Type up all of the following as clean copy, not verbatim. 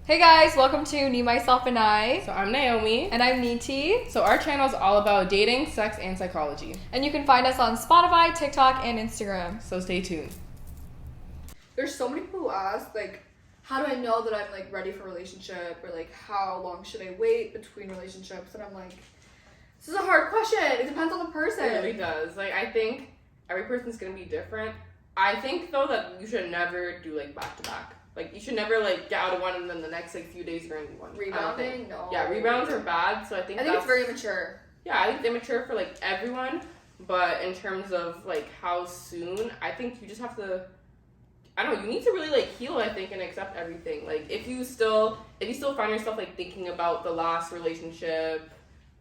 Hey guys, welcome to Me, Myself, and I. So I'm Naomi. And I'm Niti. So our channel is all about dating, sex, and psychology. And you can find us on Spotify, TikTok, and Instagram. So stay tuned. There's so many people who ask, like, how do I know that I'm, like, ready for a relationship? Or, like, how long should I wait between relationships? And I'm like, this is a hard question. It depends on the person. It really does. Like, I think every person's going to be different. I think, though, that you should never do, like, back-to-back. Like, you should never, like, get out of one and then the next, like, few days you're in one. Rebounding? No. Yeah, rebounds are bad, so I think it's very immature. Yeah, I think it's immature for, like, everyone. But in terms of, like, how soon, I think you just have to... I don't know, you need to really, like, heal, I think, and accept everything. Like, if you still find yourself, like, thinking about the last relationship,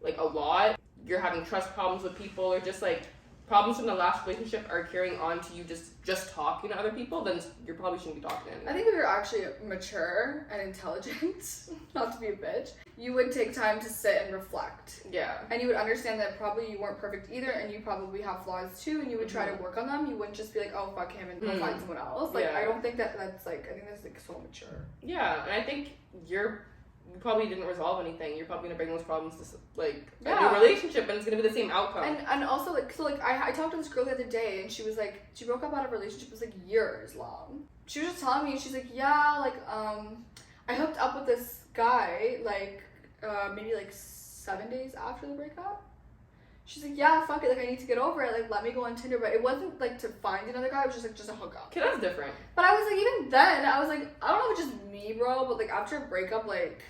like, a lot, you're having trust problems with people, or just, like, problems from the last relationship are carrying on to you just talking to other people, then you probably shouldn't be talking to anyone. I think if you're actually mature and intelligent, not to be a bitch, you would take time to sit and reflect. Yeah. And you would understand that probably you weren't perfect either, and you probably have flaws too, and you would try to work on them. You wouldn't just be like, oh, fuck him and go find someone else. Like, Yeah. I don't think that's, like, I think that's, like, so mature. Yeah, and I think you probably didn't resolve anything. You're probably gonna bring those problems to, like, a Yeah. new relationship, and it's gonna be the same outcome. And also, like, so, like, I talked to this girl the other day, and she was like, she broke up out of a relationship that was, like, years long. She was just telling me, she's like, yeah, like, I hooked up with this guy, like, maybe, like, 7 days after the breakup. She's like, yeah, fuck it, like, I need to get over it, like, let me go on Tinder, but it wasn't, like, to find another guy, it was just, like, just a hookup. Okay, that's different. But I was like, even then, I was like, I don't know if it's just me, bro, but, like, after a breakup, like,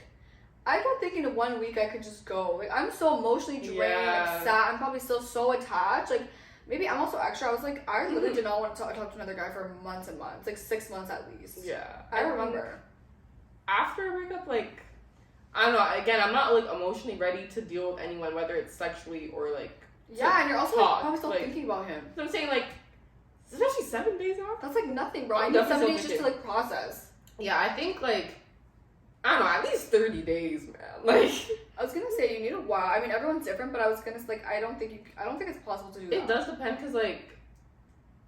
I don't think in 1 week I could just go. Like, I'm so emotionally drained, like, sad. I'm probably still so attached. Like, maybe I'm also extra. I was like, I literally did not want to talk to another guy for months and months. Like, 6 months at least. Yeah. I remember. After a breakup, like, I don't know. Again, I'm not, like, emotionally ready to deal with anyone, whether it's sexually or, like, yeah, and you're also, talk. like, probably still like, thinking about him. So I'm saying, like, especially 7 days after? That's, like, nothing, bro. I I'm need definitely 7 days still just to, like, process. Yeah, I think, like, I don't know, at least 30 days, man. Like, I was gonna say, you need a while. I mean, everyone's different, but I was gonna, like, I don't think it's possible to do that. it does depend, because, like,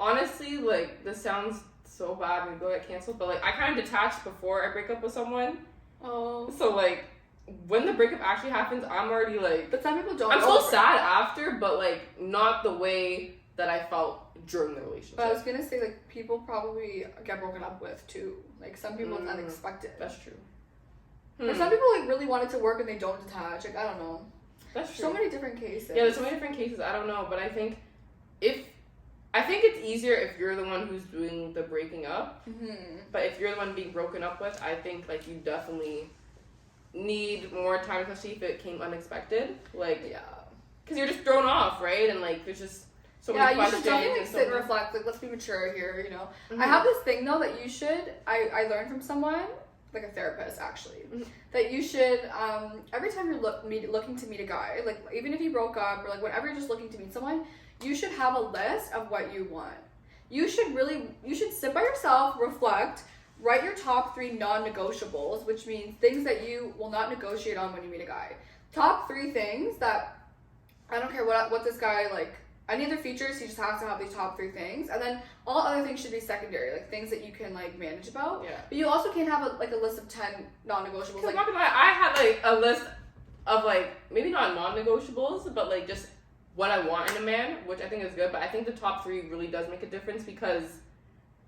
honestly, like, this sounds so bad and go get canceled, but, like, I kind of detached before I break up with someone. Oh. So, like, when the breakup actually happens, I'm already, like... But some people don't. I'm still sad after, but, like, not the way that I felt during the relationship. But I was gonna say, like, people probably get broken up with, too. Like, some people it's unexpected. That's true. Or some people, like, really want it to work and they don't detach. Like, I don't know. That's true. So many different cases. Yeah, there's so many different cases. I don't know, but I think it's easier if you're the one who's doing the breaking up. Mm-hmm. But if you're the one being broken up with, I think, like, you definitely need more time, especially if it came unexpected. Like, Yeah. because you're just thrown off, right? And, like, there's just so many Yeah, you should questions. definitely, like, and so sit and many- reflect. Like, let's be mature here, you know? Mhm. I have this thing, though, that you should... I learned from someone, like a therapist, actually, that you should, every time you're looking to meet a guy, like, even if you broke up, or, like, whenever you're just looking to meet someone, you should have a list of what you want. You should sit by yourself, reflect, write your top 3 non-negotiables, which means things that you will not negotiate on when you meet a guy. Top 3 things that, I don't care what this guy, like, any other features, he just has to have these top 3 things. And then all other things should be secondary, like things that you can, like, manage about. Yeah. But you also can't have, a list of 10 non-negotiables. Because Like, I'm not gonna lie, I had, like, a list of, like, maybe not non-negotiables, but, like, just what I want in a man, which I think is good. But I think the top 3 really does make a difference, because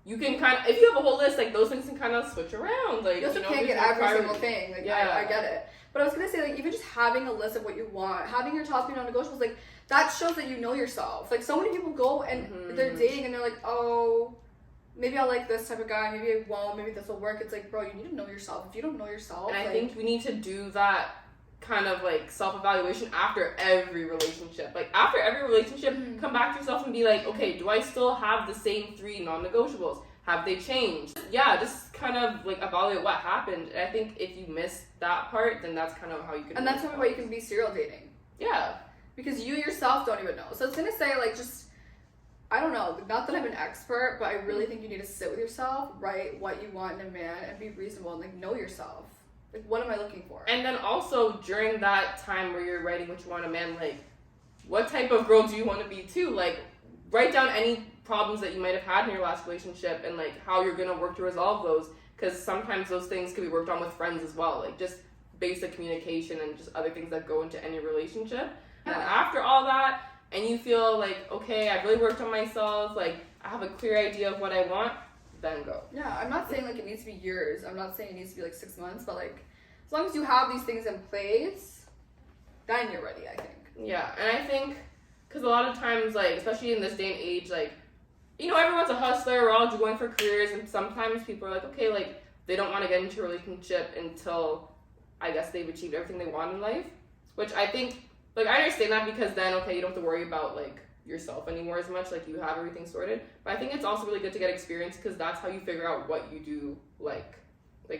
you can kind of, if you have a whole list, like, those things can kind of switch around. Like, you also know, can't there's get no every priority. single thing. Like, Yeah. I get it. But I was going to say, like, even just having a list of what you want, having your top 3 non-negotiables, like, that shows that you know yourself. Like, so many people go and they're dating and they're like, oh, maybe I'll like this type of guy, maybe I won't, maybe this will work. It's like, bro, you need to know yourself. If you don't know yourself, And I like, think we need to do that kind of, like, self-evaluation after every relationship. Like, after every relationship, come back to yourself and be like, okay, do I still have the same 3 non-negotiables? Have they changed? Yeah, just kind of, like, evaluate what happened. And I think if you miss that part, then that's kind of how you can... and that's probably why you can be serial dating. Yeah. Because you yourself don't even know. So it's gonna say, like, just, I don't know, not that I'm an expert, but I really think you need to sit with yourself, write what you want in a man, and be reasonable and, like, know yourself. Like, what am I looking for? And then also, during that time where you're writing what you want in a man, like, what type of girl do you want to be too? Like, write down any problems that you might have had in your last relationship and, like, how you're gonna work to resolve those. because sometimes those things can be worked on with friends as well, like just basic communication and just other things that go into any relationship. And then after all that, and you feel like, okay, I've really worked on myself, like I have a clear idea of what I want, then go. Yeah, I'm not saying like it needs to be years. I'm not saying it needs to be like 6 months, but like as long as you have these things in place, then you're ready, I think. Yeah, and I think, because a lot of times, like, especially in this day and age, like, you know, everyone's a hustler, we're all just going for careers, and sometimes people are like, okay, like, they don't want to get into a relationship until, I guess, they've achieved everything they want in life, which I think, like, I understand that because then, okay, you don't have to worry about, like, yourself anymore as much, like, you have everything sorted, but I think it's also really good to get experience because that's how you figure out what you do like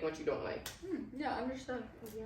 what you don't like. Yeah, understood. Yeah.